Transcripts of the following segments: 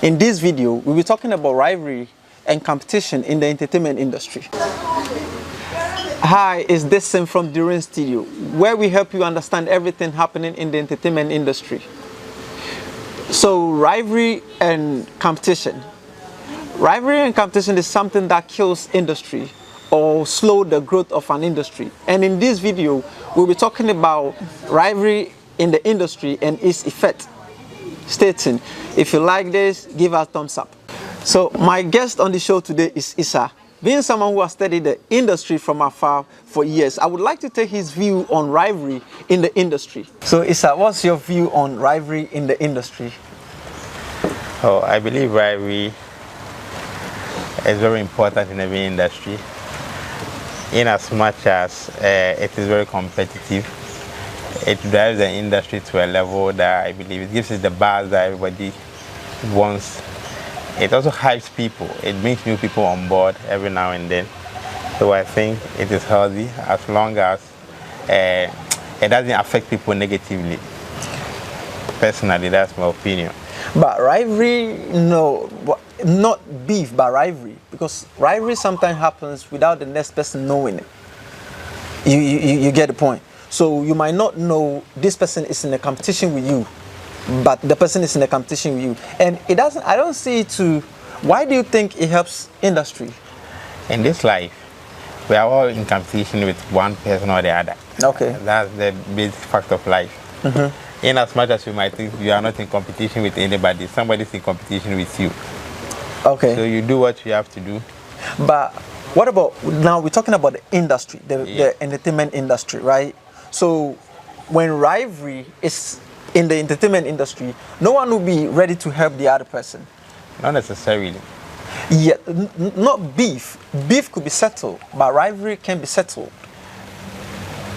In this video, we'll be talking about rivalry and competition in the entertainment industry. Hi, it's Destin from Duran Studio, where we help you understand everything happening in the entertainment industry. So, rivalry and competition. Rivalry and competition is something that kills industry or slow the growth of an industry. And in this video, we'll be talking about rivalry in the industry and its effect. Stay tuned. If you like this, give us a thumbs up. So my guest on the show today is Issa. Being someone who has studied the industry from afar for years, I would like to take his view on rivalry in the industry. So Issa, what's your view on rivalry in the industry? Oh, I believe rivalry is very important in every industry, in as much as it is very competitive. It drives the industry to a level that I believe it gives it the buzz that everybody wants. It also hypes people. It brings new people on board every now and then. So I think it is healthy as long as it doesn't affect people negatively. Personally, that's my opinion. But rivalry, no, not beef, but rivalry. Because rivalry sometimes happens without the next person knowing it. You get the point. So you might not know this person is in a competition with you, but the person is in a competition with you. And it doesn't, I don't see it to, why do you think it helps industry? In this life, we are all in competition with one person or the other. Okay. That's the basic fact of life. Mm-hmm. In as much as you might think you are not in competition with anybody, somebody's in competition with you. Okay. So you do what you have to do. But what about, now we're talking about the industry, the entertainment industry, right? So when rivalry is in the entertainment industry, no one will be ready to help the other person. Not necessarily. Yeah, not beef. Beef could be settled, but rivalry can be settled.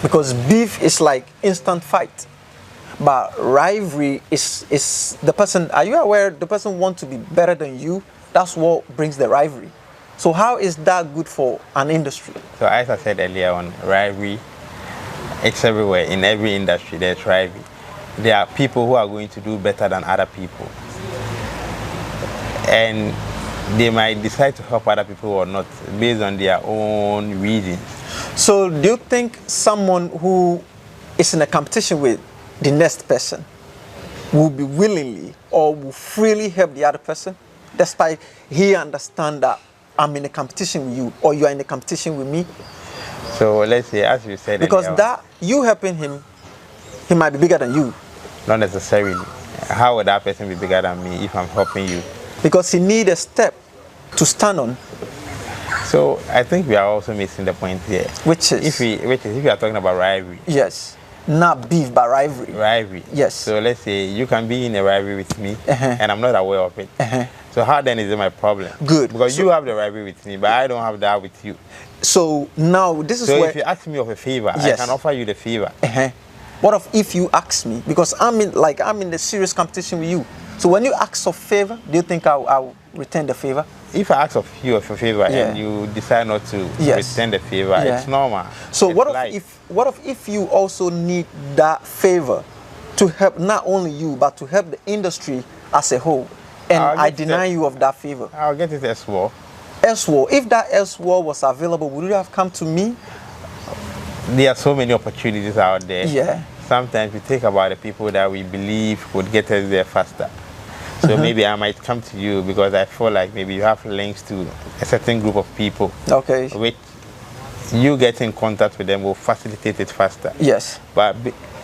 Because beef is like instant fight. But rivalry is the person, are you aware the person wants to be better than you? That's what brings the rivalry. So how is that good for an industry? So as I said earlier on, rivalry, it's everywhere. In every industry, there's rivalry. There are people who are going to do better than other people. And they might decide to help other people or not, based on their own reasons. So do you think someone who is in a competition with the next person will be willingly or will freely help the other person, despite he understands that I'm in a competition with you or you are in a competition with me? So let's say, as you said, because that you helping him, he might be bigger than you. Not necessarily. How would that person be bigger than me if I'm helping you? Because he needs a step to stand on. So I think we are also missing the point here. Which is? If we are talking about rivalry. Yes. Not beef, but rivalry. Rivalry. Yes. So let's say you can be in a rivalry with me, and I'm not aware of it. So how then is it my problem? Good. Because you have the rivalry with me, but I don't have that with you. So now this is so where... if you ask me of a favor, yes, I can offer you the favor. What if you ask me? Because I'm in the serious competition with you. So when you ask for favor, do you think I'll return the favor? If I ask of you for favor and you decide not to return the favor, it's normal. So it's what if you also need that favor to help not only you but to help the industry as a whole, and I deny you of that favor? I'll get it as well. Elsewhere, if that elsewhere was available, would you have come to me? There are so many opportunities out there. Yeah. Sometimes we think about the people that we believe would get us there faster. So maybe I might come to you because I feel like maybe you have links to a certain group of people. Okay. Which you get in contact with them will facilitate it faster. Yes. But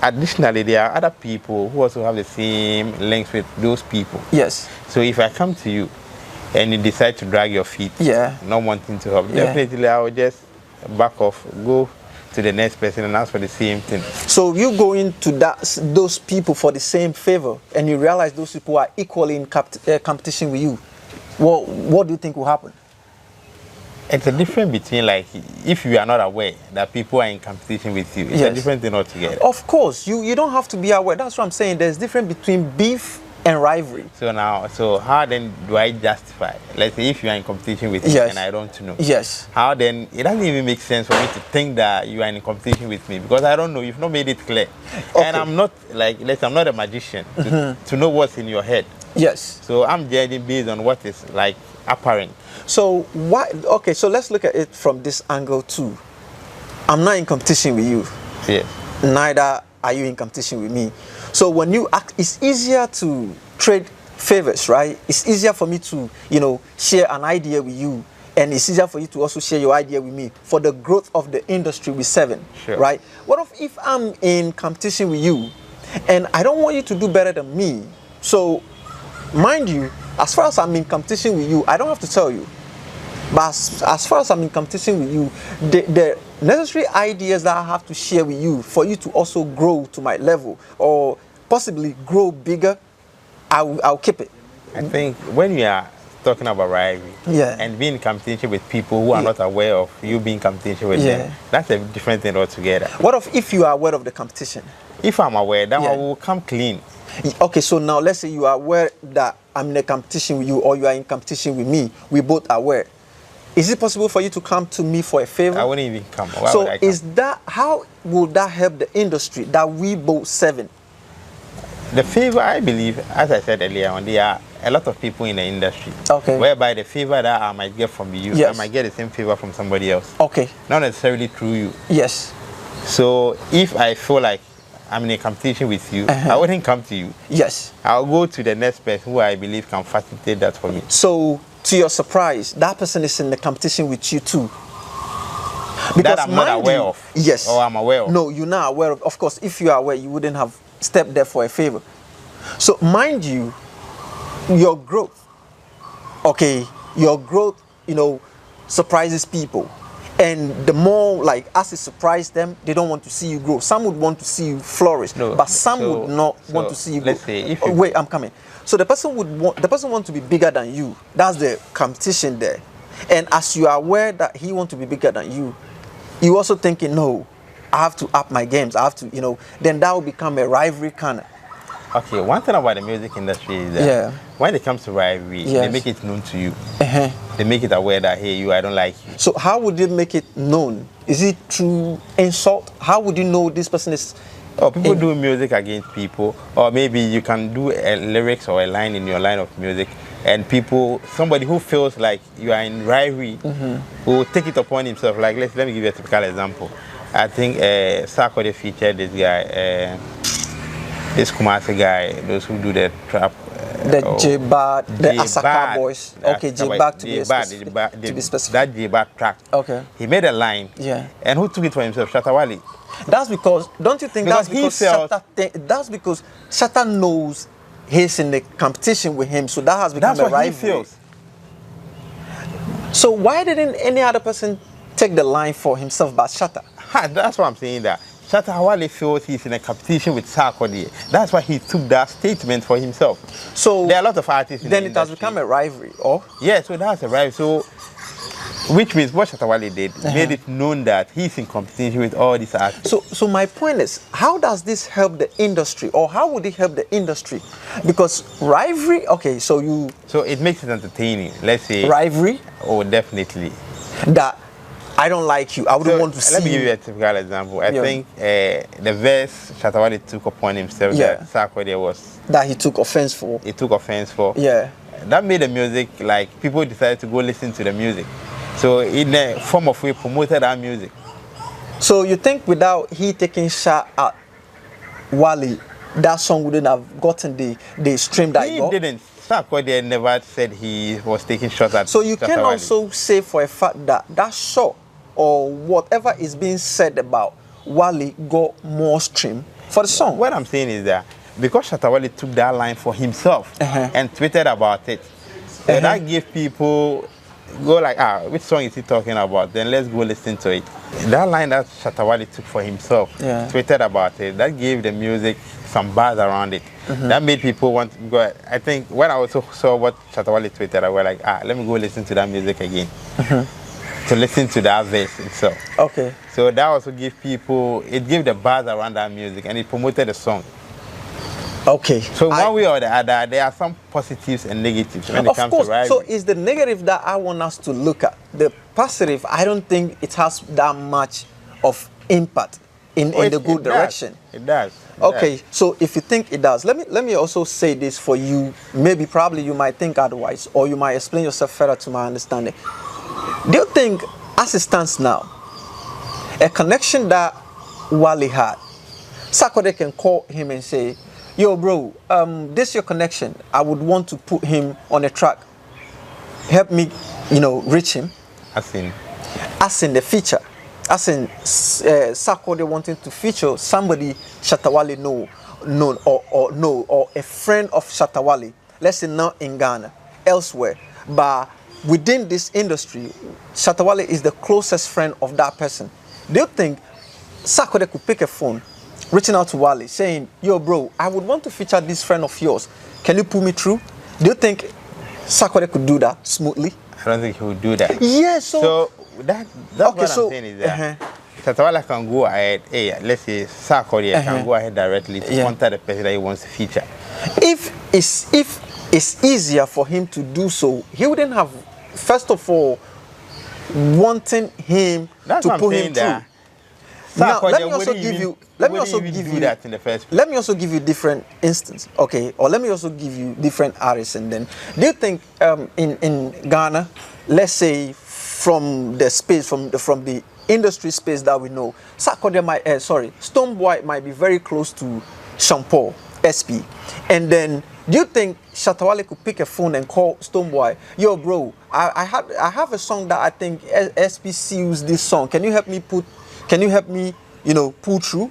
additionally, there are other people who also have the same links with those people. Yes. So if I come to you and you decide to drag your feet, not wanting to help, definitely I will just back off, go to the next person and ask for the same thing. So you go into those people for the same favor and you realize those people are equally in competition with you. What do you think will happen? It's a difference between, like, if you are not aware that people are in competition with you, it's a different thing altogether. Of course, you don't have to be aware. That's what I'm saying. There's difference between beef and Rivalry. So how then do I justify? Let's say if you are in competition with me and I don't know. Yes. How then, it doesn't even make sense for me to think that you are in competition with me because I don't know. You've not made it clear. Okay. And I'm not like, I'm not a magician to know what's in your head. Yes. So I'm judging based on what is like apparent. So why? Okay, so let's look at it from this angle too. I'm not in competition with you. Yes. Neither are you in competition with me. So when you act, it's easier to trade favors, right? It's easier for me to, share an idea with you, and it's easier for you to also share your idea with me for the growth of the industry we're serving, right? What if I'm in competition with you, and I don't want you to do better than me? So, mind you, as far as I'm in competition with you, I don't have to tell you. But as far as I'm in competition with you, the necessary ideas that I have to share with you for you to also grow to my level or possibly grow bigger, I'll keep it. I think when you are talking about rivalry and being in competition with people who are not aware of you being in competition with them, that's a different thing altogether. What if you are aware of the competition? If I'm aware, then I will come clean. Okay, so now let's say you are aware that I'm in a competition with you or you are in competition with me. We both are aware. Is it possible for you to come to me for a favor? I wouldn't even come. Why so would I come? Is that, how will that help the industry that we both serving? The favor, I believe, as I said earlier on, there are a lot of people in the industry. Okay. Whereby the favor that I might get from you, I might get the same favor from somebody else. Okay. Not necessarily through you. Yes. So if I feel like I'm in a competition with you, I wouldn't come to you. Yes. I'll go to the next person who I believe can facilitate that for me. So, to your surprise, that person is in the competition with you too. Because that I'm not aware of. Yes. Or I'm aware of. No, you're not aware of. Of course, if you are aware, you wouldn't have stepped there for a favor. So, mind you, your growth, surprises people. And the more, as it surprises them, they don't want to see you grow. Some would want to see you flourish, but some would not want to see you grow. Let's say if wait, I'm coming. So the person wants to be bigger than you. That's the competition there. And as you are aware that he wants to be bigger than you, you also thinking, no, I have to up my games. I have to, then that will become a rivalry kind of. Okay, one thing about the music industry is that when it comes to rivalry, they make it known to you. They make it aware that, hey, I don't like you. So how would they make it known? Is it through insult? How would you know this person is... people do music against people, or maybe you can do a lyrics or a line in your line of music, and somebody who feels like you are in rivalry will take it upon himself. Like, let me give you a typical example. I think Sarkodie featured this guy, this Kumasi guy, those who do the trap. The J-Bad, the Asaka boys. Okay, J-Bad to be specific. That J-Bad track. Okay. He made a line. Yeah. And who took it for himself? Shatta Wale. That's because, don't you think that's because Shatta knows he's in the competition with him, so that has become a rivalry. That's what he feels. So why didn't any other person take the line for himself but Shatta? That's what I'm saying that. Shatta Wale feels he's in a competition with Sarkodie. That's why he took that statement for himself. So there are a lot of artists in the industry. Then it has become a rivalry, or? Yeah, so that's a rivalry. So, which means what Shatta Wale did made it known that he's in competition with all these artists. So my point is, how does this help the industry, or how would it help the industry? Because rivalry, so it makes it entertaining. Let's say rivalry. Oh, definitely. That. I don't like you. I wouldn't want to see you. Let me give you a typical example. I think the verse Shatta Wale took upon himself that Sarkodie was... That he took offense for. He took offense for. Yeah. That made the music, people decided to go listen to the music. So in a form of way, promoted our music. So you think without he taking shot at Wale, that song wouldn't have gotten the stream that he got? He didn't. Sarkodie never said he was taking shots at So you can also say for a fact that that shot or whatever is being said about Wale got more stream for the song. What I'm saying is that because Shatta Wale took that line for himself and tweeted about it, so that gave people go like, which song is he talking about? Then let's go listen to it. That line that Shatta Wale took for himself, tweeted about it, that gave the music some buzz around it. That made people want to go. I think when I also saw what Shatta Wale tweeted, I was like, let me go listen to that music again. To listen to that verse itself. Okay. So that also gave people, it gave the buzz around that music and it promoted the song. Okay. So one way or the other, there are some positives and negatives when it comes to rivalry. So it's the negative that I want us to look at. The positive, I don't think it has that much of impact in the good direction. It does. Okay, so if you think it does, let me also say this for you. Maybe probably you might think otherwise, or you might explain yourself further to my understanding. Do you think, as it stands now, a connection that Wale had, Sarkodie can call him and say, yo bro, this your connection, I would want to put him on a track, help me, reach him? As in the feature, as in Sarkodie wanting to feature somebody Shatta Wale know or a friend of Shatta Wale, let's say not in Ghana, elsewhere, but within this industry, Shatta Wale is the closest friend of that person. Do you think Sarkodie could pick a phone, reaching out to Wale, saying, yo bro, I would want to feature this friend of yours, can you pull me through? Do you think Sarkodie could do that smoothly? I don't think he would do that. Yeah, so that's what I'm saying is that Shatta Wale can go ahead, let's say Sarkodie can go ahead directly to contact the person that he wants to feature. If it's easier for him to do so, he wouldn't have, first of all, wanting him to pull him through. Now, let me also give you that in the first place. Let me also give you different instances, okay? Or let me also give you different artists. And then, do you think in Ghana, let's say from the space, from the industry space that we know, Stonebwoy might be very close to Sean Paul, SP, and then do you think Shatta Wale could pick a phone and call Stonebwoy, yo bro, I have a song that I think SPC use this song. Can you help me pull through?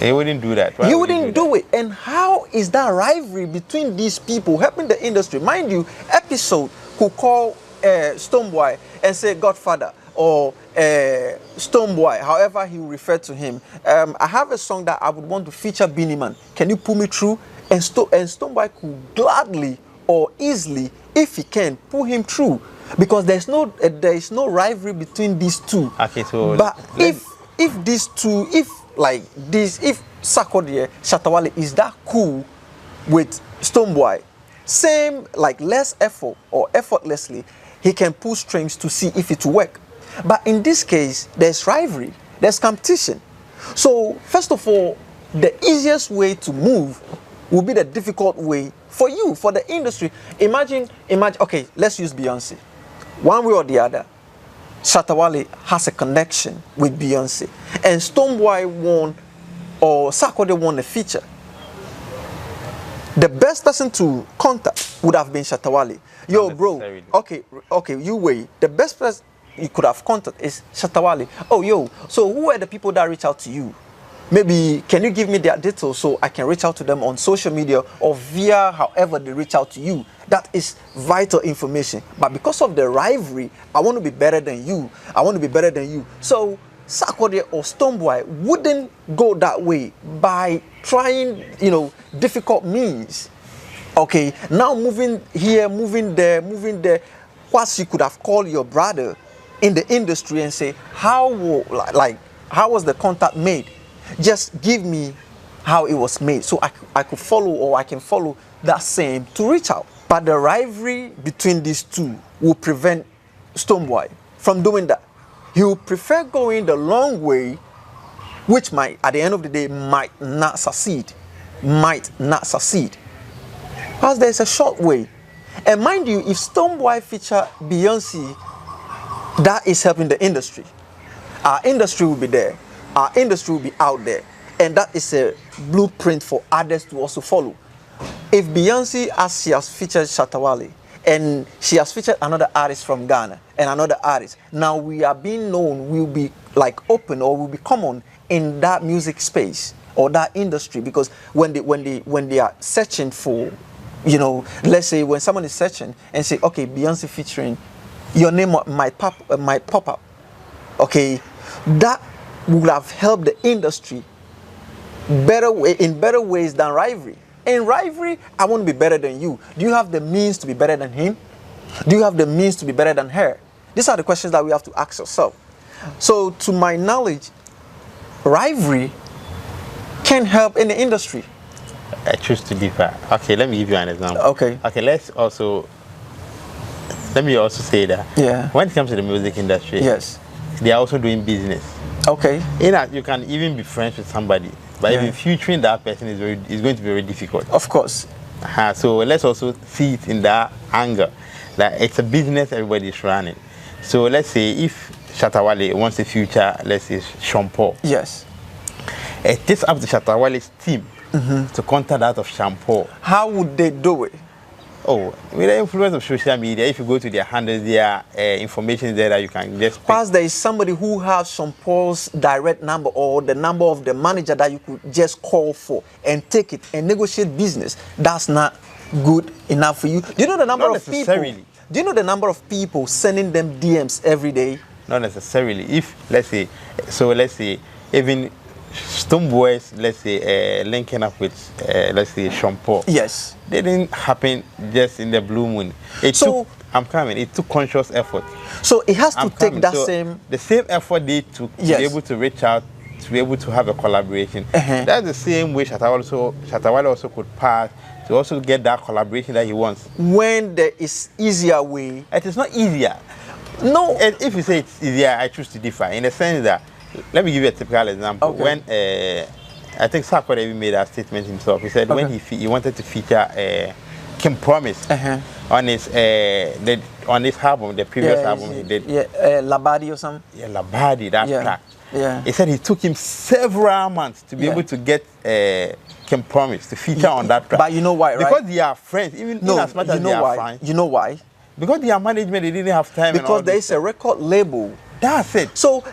He wouldn't do that. He wouldn't do it. And how is that rivalry between these people helping the industry? Mind you, Episode could call Stonebwoy and say Godfather or Stonebwoy, however he referred to him. I have a song that I would want to feature Beanie Man. Can you pull me through? And Stonebwoy could gladly or easily, if he can, pull him through, because there is no rivalry between these two. Okay, so but if Sarkodie, Shatta Wale is that cool with Stonebwoy, same like less effort or effortlessly, he can pull strings to see if it will work. But in this case, there's rivalry, there's competition. So first of all, the easiest way to move will be the difficult way for you, for the industry. Imagine, okay, let's use Beyonce. One way or the other, Shatta Wale has a connection with Beyonce, and Stonebwoy won, or Sarkodie won a feature. The best person to contact would have been Shatta Wale. Yo, bro, okay, you wait. The best person you could have contacted is Shatta Wale. Oh, yo, so who are the people that reach out to you? Maybe, can you give me their details so I can reach out to them on social media or via however they reach out to you? That is vital information. But because of the rivalry, I want to be better than you. I want to be better than you. So Sarkodie or Stonebwoy wouldn't go that way by trying, difficult means. Okay, now moving here, moving there. What you could have called your brother in the industry and say, how was the contact made? Just give me how it was made so I could follow, or I can follow that same to reach out. But the rivalry between these two will prevent Stonebwoy from doing that. He will prefer going the long way, which might, at the end of the day, might not succeed. Because there's a short way. And mind you, if Stonebwoy feature Beyonce, that is helping the industry. Our industry will be there. Our industry will be out there, and that is a blueprint for others to also follow. If Beyonce, as she has featured Shatta Wale, and she has featured another artist from Ghana and another artist, now we are being known, we'll be like open, or will be common in that music space or that industry, because when they are searching for, let's say when someone is searching and say, okay, Beyonce featuring, your name might pop up. Okay, that would have helped the industry in better ways than rivalry. In rivalry, I want to be better than you. Do you have the means to be better than him? Do you have the means to be better than her? These are the questions that we have to ask ourselves. So, to my knowledge, rivalry can help in the industry. I choose to differ. Okay, let me give you an example. Okay. Okay, let me also say that when it comes to the music industry, yes, they are also doing business. Okay. You can even be friends with somebody, but even featuring that person is going to be very difficult. Of course. So let's also see it in that angle, that it's a business everybody is running. So let's say if Shatta Wale wants to feature, let's say Sean Paul. Yes. It is up to Shatta Wale's team to contact that of Sean Paul. How would they do it? Oh, with the influence of social media, if you go to their handles, their information there that you can just... Plus, there is somebody who has Sean Paul's direct number or the number of the manager that you could just call for and take it and negotiate business. That's not good enough for you. Do you know the number of people? Do you know the number of people sending them DMs every day? Not necessarily. If, let's say, even Stonebwoy, let's say, linking up with, let's say, Sean Paul. Yes. They didn't happen just in the blue moon. It took conscious effort. So it has to take that the same effort they took to be able to reach out, to be able to have a collaboration. That's the same way Shatta Wale also could pass to also get that collaboration that he wants. When there is easier way. It is not easier. No. And if you say it's easier, I choose to differ in the sense that, let me give you a typical example. Okay. When I think Sarkodie even made that statement himself. He said when he wanted to feature Kim Promise on his album, the previous album he did. Labadi or something. Yeah, Labadi, that track. Yeah. He said it took him several months to be able to get Kim Promise to feature on that track. But you know why, right? Because they are friends, even as much as they are fine. You know why? Because their management, they didn't have time. Because there is a record label. That's it. So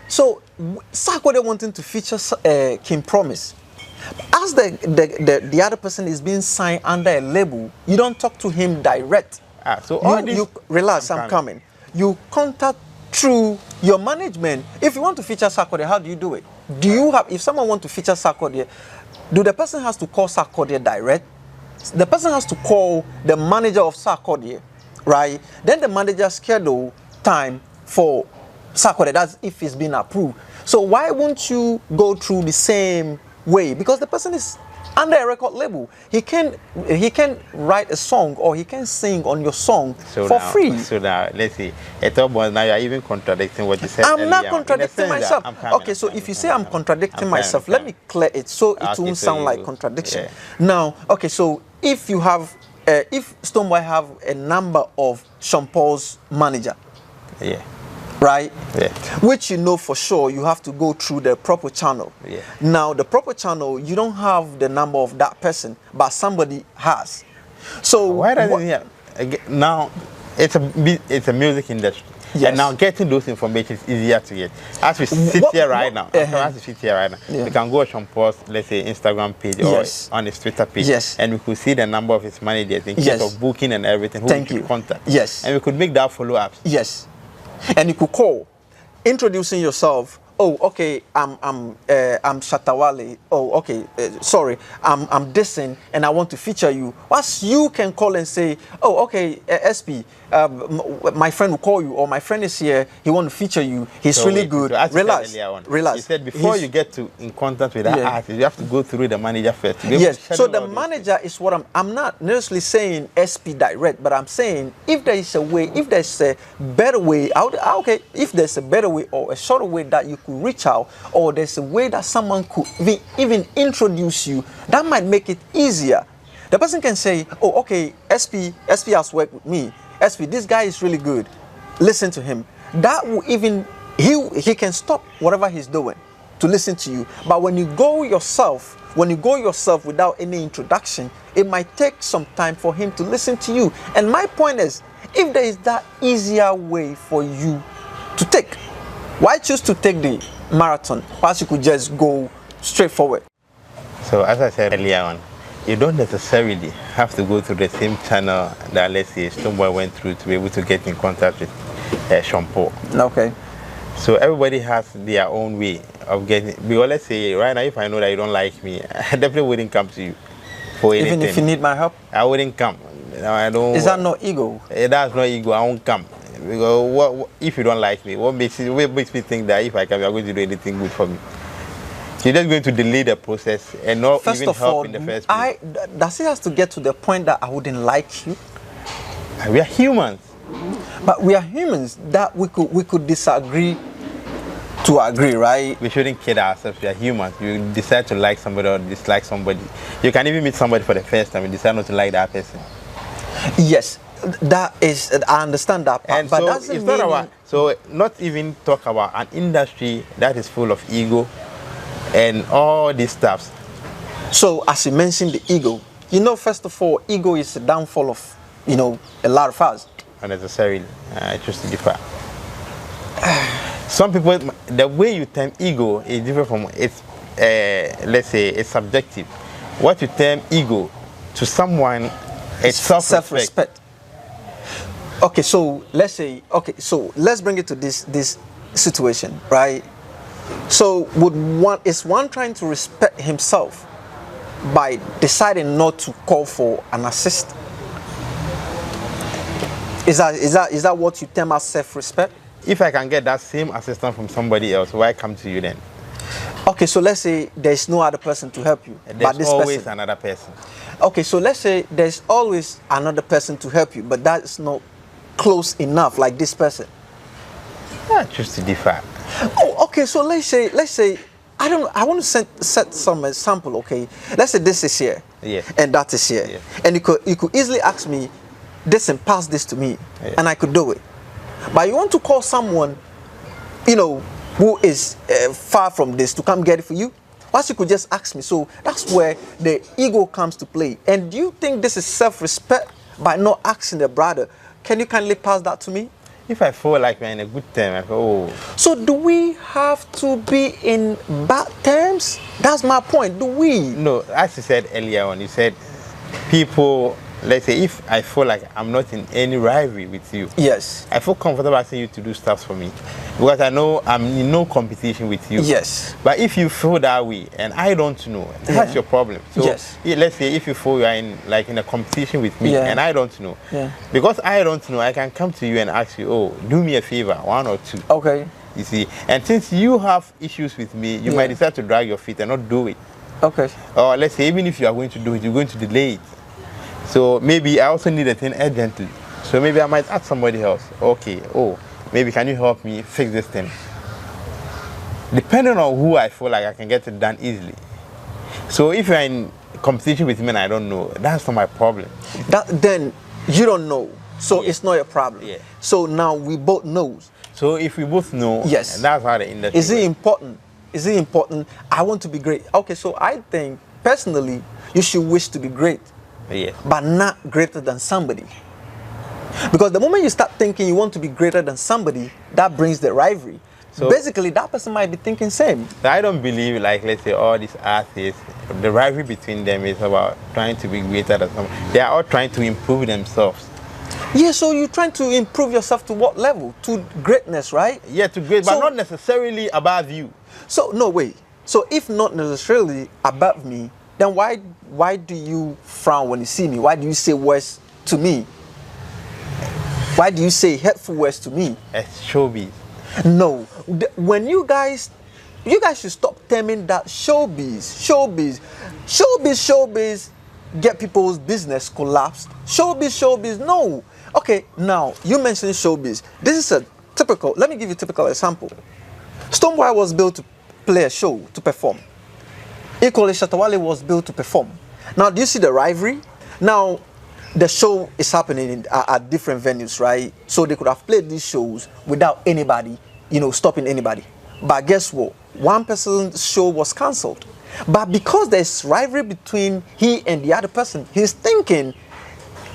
Sarkodie wanting to feature Kim Promise. As the other person is being signed under a label, you don't talk to him direct. You relax, I'm coming. You contact through your management. If you want to feature Sarkodie, how do you do it? If someone wants to feature Sarkodie, do the person has to call Sarkodie direct? The person has to call the manager of Sarkodie, right? Then the manager schedule time for Sarkodie, that's if it's been approved. So why won't you go through the same way? Because the person is under a record label. He can write a song or he can sing on your song for free. So now, let's see. Now you're even contradicting what you said. I'm not contradicting myself. Okay, so if you say I'm contradicting myself, let me clear it so it won't sound like contradiction. Now, okay, so if you have, if Stonebwoy have a number of Sean Paul's manager, right? Which you know for sure you have to go through the proper channel. Now the proper channel, you don't have the number of that person, but somebody has. So why doesn't he have? Now it's a music industry. And now getting those information is easier to get. As we sit here right now, we can go on Sean Paul's, let's say, Instagram page or on his Twitter page, and we could see the number of his managers in case of booking and everything, who we could contact. And we could make that follow-up. And you could call, introducing yourself. Oh, okay, I'm Shatta Wale. Oh, okay, sorry, I'm dissing and I want to feature you. Once you can call and say, oh, okay, SP, my friend will call you, or my friend is here, he want to feature you. He's really good. So relax. You said before you get in contact with that artist, you have to go through the manager first. So the manager is what I'm not necessarily saying SP direct, but I'm saying if there is a way, if there's a better way, okay, if there's a better way or a shorter way that you could reach out, or there's a way that someone could even introduce you, that might make it easier. The person can say, oh, okay, SP has worked with me. SP, this guy is really good. Listen to him. That will even, he can stop whatever he's doing to listen to you. But when you go yourself without any introduction, it might take some time for him to listen to you. And my point is, if there is that easier way for you to take, why choose to take the marathon whilst you could just go straight forward? So as I said earlier on, you don't necessarily have to go through the same channel that, let's say, Stonebwoy went through to be able to get in contact with Sean Paul. Okay. So everybody has their own way of getting. Because let's say right now, if I know that you don't like me, I definitely wouldn't come to you for anything. Even if you need my help? I wouldn't come. I don't. Is that not ego? That's not ego. I won't come. Because if you don't like me, what makes me think that if I come, you're going to do anything good for me? You're just going to delay the process and not First even of help all, in the first place. does it have to get to the point that I wouldn't like you? We are humans. But we are humans that we could disagree to agree, right? We shouldn't kid ourselves. We are humans. You decide to like somebody or dislike somebody. You can even meet somebody for the first time and decide not to like that person. Yes, that is. I understand that part, And but so doesn't it's mean not about. So not even talk about an industry that is full of ego and all these stuffs. So as you mentioned, the ego. You know, first of all, ego is the downfall of a lot of us. Unnecessarily, I choose to differ. Some people, the way you term ego is different from it's. Let's say it's subjective. What you term ego to someone, it's self-respect. Okay, so let's say. Okay, so let's bring it to this situation, right? So is one trying to respect himself by deciding not to call for an assist? Is that what you term as self-respect? If I can get that same assistance from somebody else, why come to you then? Okay, so let's say there's no other person to help you. There's always another person. Okay, so let's say there's always another person to help you, but that's not close enough like this person. I choose to differ. Oh, okay, so let's say I want to set some example, okay? Let's say this is here, and that is here. And you could easily ask me this and pass this to me, and I could do it. But you want to call someone, who is far from this to come get it for you? Once you could just ask me. So that's where the ego comes to play. And do you think this is self-respect by not asking the brother? Can you kindly pass that to me? If I feel like we're in a good term, I go, oh. So do we have to be in bad terms? That's my point. Do we? No, as you said earlier on, you said people, let's say if I feel like I'm not in any rivalry with you. Yes. I feel comfortable asking you to do stuff for me. Because I know I'm in no competition with you. Yes. But if you feel that way and I don't know, that's your problem. So yes. Let's say if you feel you are in a competition with me and I don't know. Yeah. Because I don't know, I can come to you and ask you, oh, do me a favor, 1 or 2. Okay. You see, and since you have issues with me, you might decide to drag your feet and not do it. Okay. Or let's say even if you are going to do it, you're going to delay it. So maybe I also need a thing urgently. So maybe I might ask somebody else, okay, oh, maybe can you help me fix this thing? Depending on who I feel like I can get it done easily. So if you're in competition with me and I don't know, that's not my problem. Then you don't know. So it's not a problem. Yeah. So now we both know. So if we both know, yes, that's how the industry Is it important? Is it important? I want to be great. Okay, so I think personally you should wish to be great. Yes. But not greater than somebody. Because the moment you start thinking you want to be greater than somebody, that brings the rivalry. So basically, that person might be thinking same. I don't believe, like, let's say, all these artists, the rivalry between them is about trying to be greater than someone. They are all trying to improve themselves. Yeah, so you're trying to improve yourself to what level? To greatness, right? Yeah, to great, but not necessarily above you. So, no, wait. So if not necessarily above me, then why do you frown when you see me? Why do you say words to me? Why do you say hurtful words to me? It's showbiz. No. When you guys should stop terming that showbiz get people's business collapsed. Showbiz, no. Okay, now, you mentioned showbiz. This is a typical, let me give you a typical example. Stonebwoy was built to play a show, to perform. Equally, Shatta Wale was built to perform. Now, do you see the rivalry? Now, the show is happening at different venues, right? So they could have played these shows without anybody, stopping anybody. But guess what? One person's show was cancelled. But because there's rivalry between he and the other person, his thinking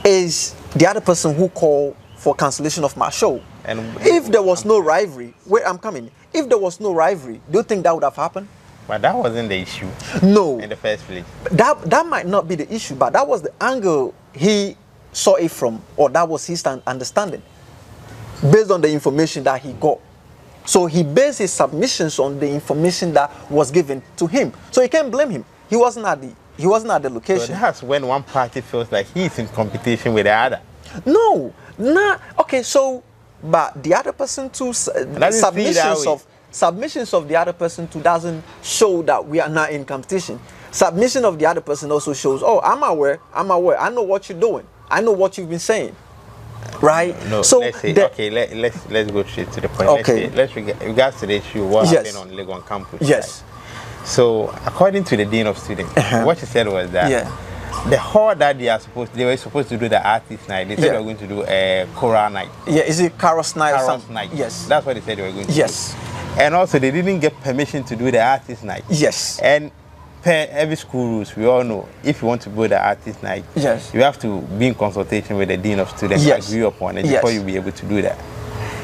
is the other person who called for cancellation of my show. And if there was no rivalry, wait, I'm coming. If there was no rivalry, do you think that would have happened? But that wasn't the issue. No. In the first place. That might not be the issue, but that was the angle he saw it from, or that was his understanding, based on the information that he got. So he based his submissions on the information that was given to him. So you can't blame him. He wasn't at the location. So that's when one party feels like he's in competition with the other. No, not okay. So, but the other person too, submissions of submissions of the other person too doesn't show that we are not in competition. Submission of the other person also shows, oh, I'm aware, I know what you're doing, I know what you've been saying, right? No, so let's say, okay, let's go straight to the point. Okay. Let's regards to the issue, what happened on Legon campus. Yes. Right? So, according to the dean of students, what she said was that the hall that they were supposed to do the artist night. They said they were going to do a choral night. Yeah, is it Carol's night? Carol's night. Yes. That's what they said they were going to do. Yes. And also, they didn't get permission to do the artist night. Yes. And per every school rules, we all know, if you want to go the artist night, yes, you have to be in consultation with the dean of students, agree upon it before you'll be able to do that.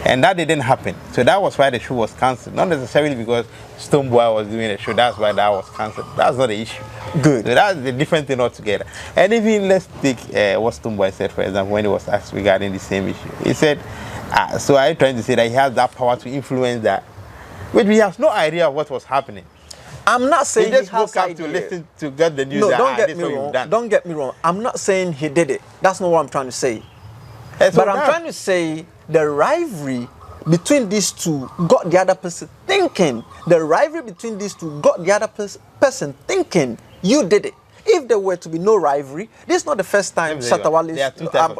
And that didn't happen. So that was why the show was cancelled. Not necessarily because Stonebwoy was doing the show, that's why that was cancelled. That's not the issue. Good. So that's a different thing altogether. And even let's take what Stonebwoy said, for example, when he was asked regarding the same issue. He said, so are you trying to say that he has that power to influence that? Which we have no idea of what was happening. I'm not saying he just woke up to listen to get the news. No, that, don't get me wrong. Don't get me wrong. I'm not saying he did it. That's not what I'm trying to say. But I'm trying to say the rivalry between these two got the other person thinking. The rivalry between these two got the other person thinking you did it. If there were to be no rivalry, this is not the first time Shatta Wale's.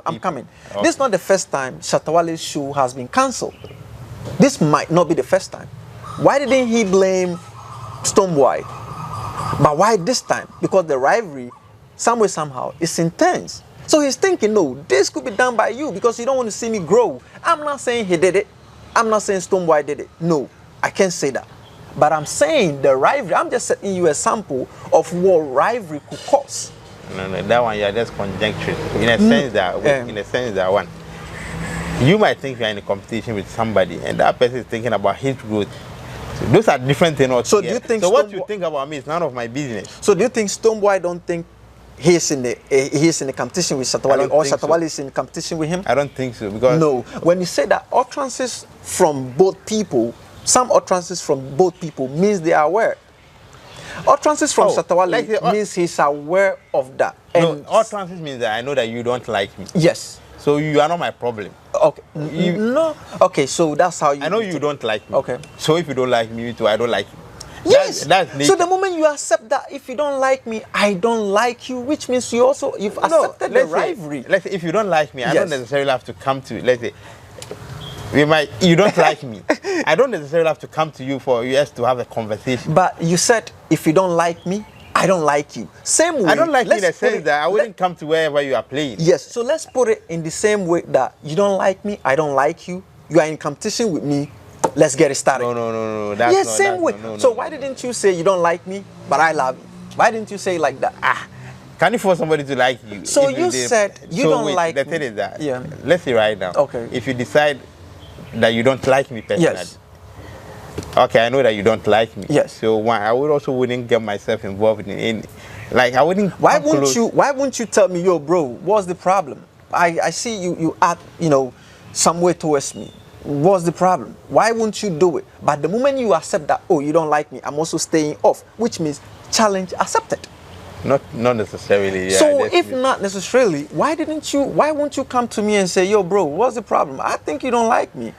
I'm coming. Okay. This is not the first time Shatta Wale's show has been cancelled. This might not be the first time. Why didn't he blame Stonebwoy? But why this time? Because the rivalry, some way, somehow, is intense. So he's thinking, no, this could be done by you because you don't want to see me grow. I'm not saying he did it. I'm not saying Stonebwoy did it. No, I can't say that. But I'm saying the rivalry, I'm just setting you a sample of what rivalry could cause. No, that one, you're just conjecturing. In a sense that one, you might think you're in a competition with somebody and that person is thinking about his growth. So those are different things altogether. So do you think what you think about me is none of my business. So do you think Stonebwoy don't think he's in the competition with Shatta Wale, or Shatta Wale is in competition with him? I don't think so, because no. When you say that utterances from both people, some utterances from both people means they are aware. Utterances from Shatta Wale means he's aware of that. And no, utterances means that I know that you don't like me. Yes. So you are not my problem. Okay. No. Okay, so that's how you... I know you don't like me. Okay. So if you don't like me too, I don't like you. Yes. That's so the moment you accept that if you don't like me, I don't like you, which means you've accepted the rivalry. Let's say if you don't like me, I don't necessarily have to come to, let's say, you don't like me. I don't necessarily have to come to you for us to have a conversation. But you said if you don't like me, I don't like you. Same way. I don't like you in the sense that I wouldn't come to wherever you are playing. Yes. So let's put it in the same way that you don't like me, I don't like you. You are in competition with me. Let's get it started. No. That's same way. So why didn't you say you don't like me, but I love you? Why didn't you say it like that? Can you force somebody to like you? So you said you don't like me. The thing is that, let's say right now, okay, if you decide that you don't like me personally, yes, okay, I know that you don't like me. Yes. So I wouldn't get myself involved in any, like I wouldn't. Why wouldn't you tell me, yo, bro, what's the problem? I see you act, some way towards me. What's the problem? Why wouldn't you do it? But the moment you accept that, oh, you don't like me, I'm also staying off, which means challenge accepted. Not necessarily. Yeah, so if not necessarily, why won't you come to me and say, yo, bro, what's the problem? I think you don't like me.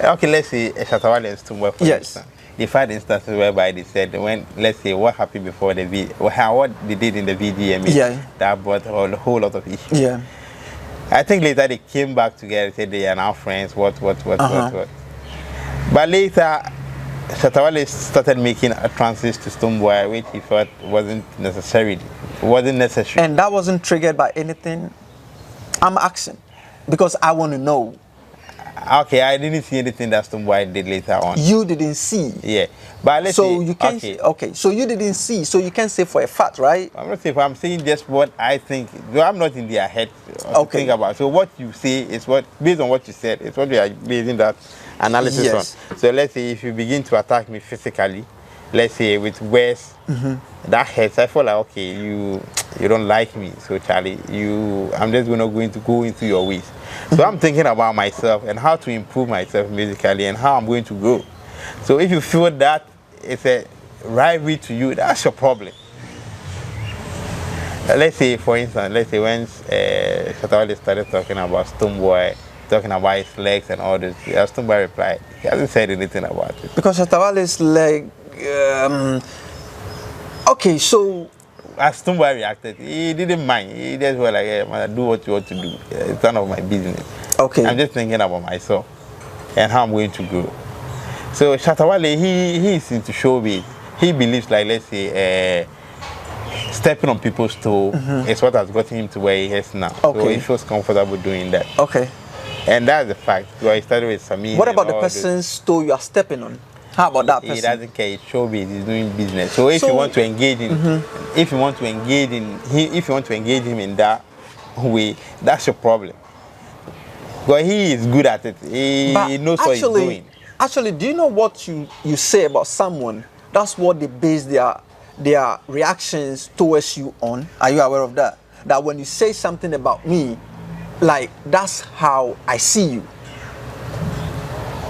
Okay, let's say Shatta Wale and Stonebwoy, for instance. They've had instances whereby they said, when, let's say, what happened before the what they did in the VDM, that brought a whole lot of issues. Yeah. I think later they came back together and said they are now friends, what. But later, Shatta Wale started making utterances to Stonebwoy, which he thought wasn't necessary. And that wasn't triggered by anything? I'm asking, because I want to know. Okay, I didn't see anything that Stonebwoy did later on. You didn't see? Yeah. But let's so you can't so you didn't see, so you can't say for a fact, right? I'm not saying, I'm saying just what I think. I'm not in their head to think about. So what you say is what, based on what you said, it's what we are basing that analysis on. So let's say if you begin to attack me physically, let's say with words, that hurts. I feel like, okay, you don't like me, so Charlie, I'm just going to go into your ways. So I'm thinking about myself and how to improve myself musically and how I'm going to grow. So if you feel that it's a rivalry to you, that's your problem. Let's say, for instance, when Shatta Wale started talking about Stonebwoy talking about his legs and all this. Stonebwoy replied, he hasn't said anything about it. Because Shatta Wale's leg. Okay, so as Stonebwoy reacted, he didn't mind. He just was like, hey, man, do what you want to do. It's none of my business. Okay. I'm just thinking about myself and how I'm going to grow. So Shatta Wale, he is into showbiz. He believes, like, let's say, stepping on people's toe is what has gotten him to where he is now. Okay. So he feels comfortable doing that. Okay. And that's the fact. Because he started with Samir. What about the person's toe you are stepping on? How about that person? He doesn't care. It's showbiz. He's doing business. So if you want to engage in, if you want to engage him in that way, that's your problem. But he is good at it. He knows what he's doing. Actually, do you know what you say about someone? That's what they base their reactions towards you on. Are you aware of that? That when you say something about me, like, that's how I see you.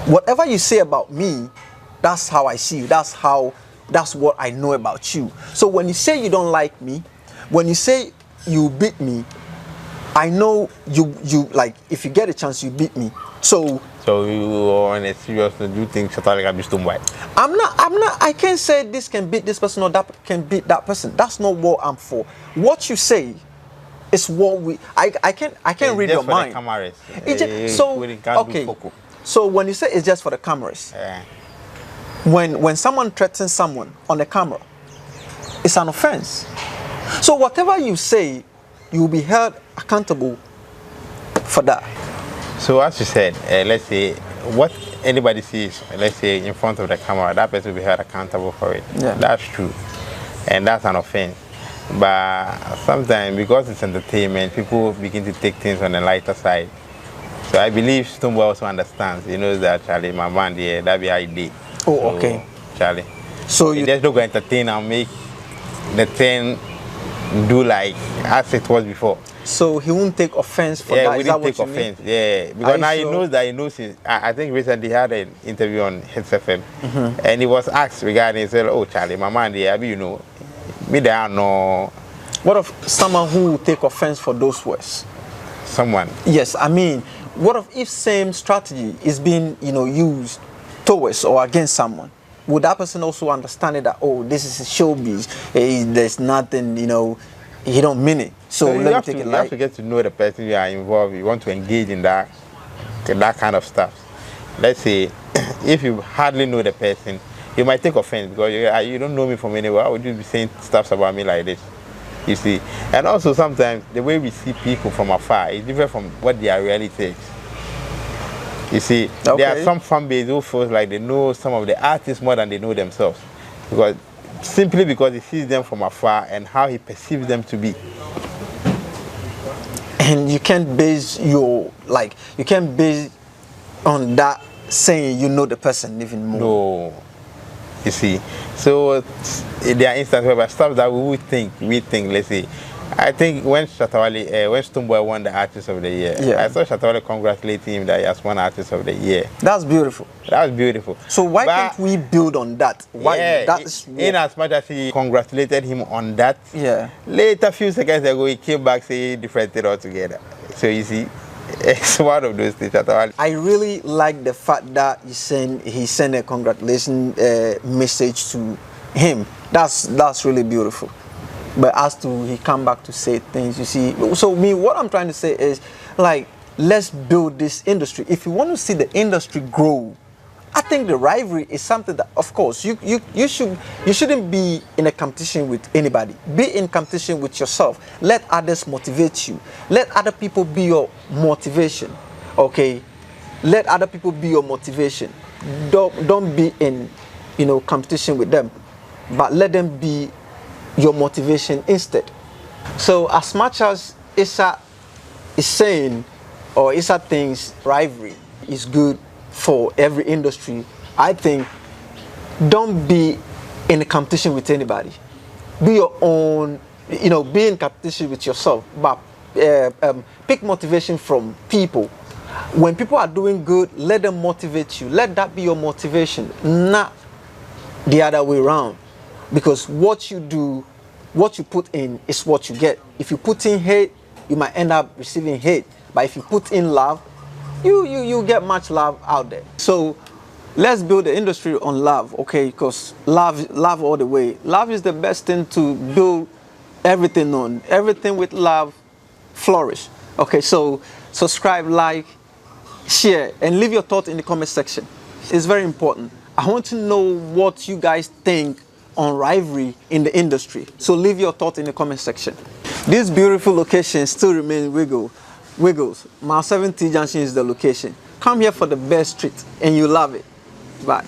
Whatever you say about me, that's how I see you. That's what I know about you. So when you say you don't like me, when you say you beat me, I know you like, if you get a chance, you beat me. So you are on a serious note, do you think Shatta Wale can be Stonebwoy? I can't say this can beat this person or that can beat that person. That's not what I'm for. What you say is what I can't read your mind. So when you say it's just for the cameras, when someone threatens someone on the camera, it's an offense. So whatever you say, you will be held accountable for that. So as you said, let's say what anybody sees, let's say in front of the camera, that person will be held accountable for it. Yeah. That's true, and that's an offense. But sometimes, because it's entertainment, people begin to take things on the lighter side. So I believe Stonebwoy also understands. He knows that, Charlie, my man, yeah, that be how he did. Oh, so, okay. Charlie. So you just don't go entertain and make the thing do like as it was before. So he won't take offense for that? Yeah, we didn't take offense. Yeah, because now he knows that I think recently he had an interview on Hits FM, and he was asked regarding, he said, oh, Charlie, my man, yeah, you know, me there no. What of someone who will take offense for those words? Someone? Yes, I mean, what if same strategy is being, used towards or against someone? Would that person also understand it that, oh, this is showbiz, there's nothing, he don't mean it. So let me take it light. You have to get to know the person you are involved. You want to engage in that kind of stuff. Let's say, if you hardly know the person, you might take offense because you don't know me from anywhere. Why would you be saying stuff about me like this? You see, and also sometimes the way we see people from afar is different from what their reality is. You see, there are some fan base who feels like they know some of the artists more than they know themselves, simply because he sees them from afar and how he perceives them to be. And you can't base on that saying you know the person even more. No. You see, so there are instances where stuff that we think, let's say, I think when Stonebwoy won the Artist of the Year, I saw Shatta Wale congratulating him that he has won Artist of the Year. That's beautiful. That was beautiful. So why can't we build on that? Why? In as much as he congratulated him on that, later, a few seconds ago, he came back saying different thing altogether. So you see, it's one of those things. I really like the fact that he sent a congratulation message to him. That's really beautiful. But as to he come back to say things, you see. So what I'm trying to say is, like, let's build this industry. If you want to see the industry grow, I think the rivalry is something that, of course, you shouldn't be in a competition with anybody. Be in competition with yourself. Let others motivate you. Let other people be your motivation. Okay? Let other people be your motivation. Don't be in, competition with them, but let them be your motivation instead. So as much as Issa is saying, or Issa thinks rivalry is good for every industry, I think don't be in a competition with anybody. Be your own, be in competition with yourself, but pick motivation from people. When people are doing good, let them motivate you. Let that be your motivation, not the other way around. Because what you do, what you put in is what you get. If you put in hate, you might end up receiving hate. But if you put in love, you get much love out there. So let's build the industry on love, okay? Because love all the way. Love is the best thing to build everything on. Everything with love flourish. Okay, so subscribe, like, share, and leave your thoughts in the comment section. It's very important. I want to know what you guys think on Rivalry in the industry. So leave your thoughts in the comment section. This beautiful location still remains Wiggles. Mile 70 Junction is the location. Come here for the best treat and you love it. Bye.